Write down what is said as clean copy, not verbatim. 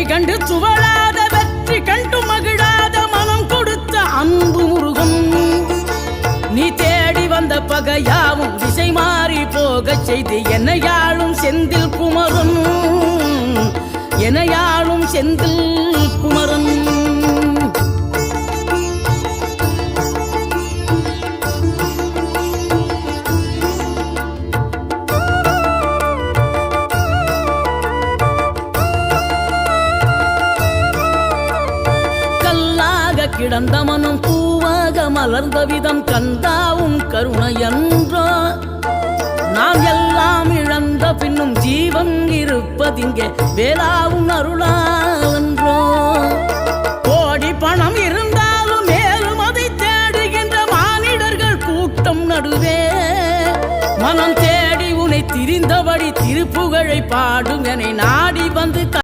கண்டு துவளாத வெற்றி கண்டு மகிழாத மனம் கொடுத்த அன்பு முருகன். நீ தேடி வந்த பகையாவும் திசை மாறி போகச் செய்து என்னையாளும் செந்தில் குமரன், என்னையாளும் செந்தில் குமரன். கிடந்த மனம் பூவாக மலர்ந்த விதம் கந்தாவும் கருணை என்றோ. நாம் எல்லாம் இழந்த பின்னும் ஜீவன் இருப்பதிங்கே வேளாவும் அருளாவென்றோ. கோடி பணம் இருந்தாலும் மேலும் அதை தேடுகின்ற மானிடர்கள் கூட்டம் நடுவே மனம் தேடி உனை திரிந்தபடி திருப்புகழை பாடும் என நாடி வந்து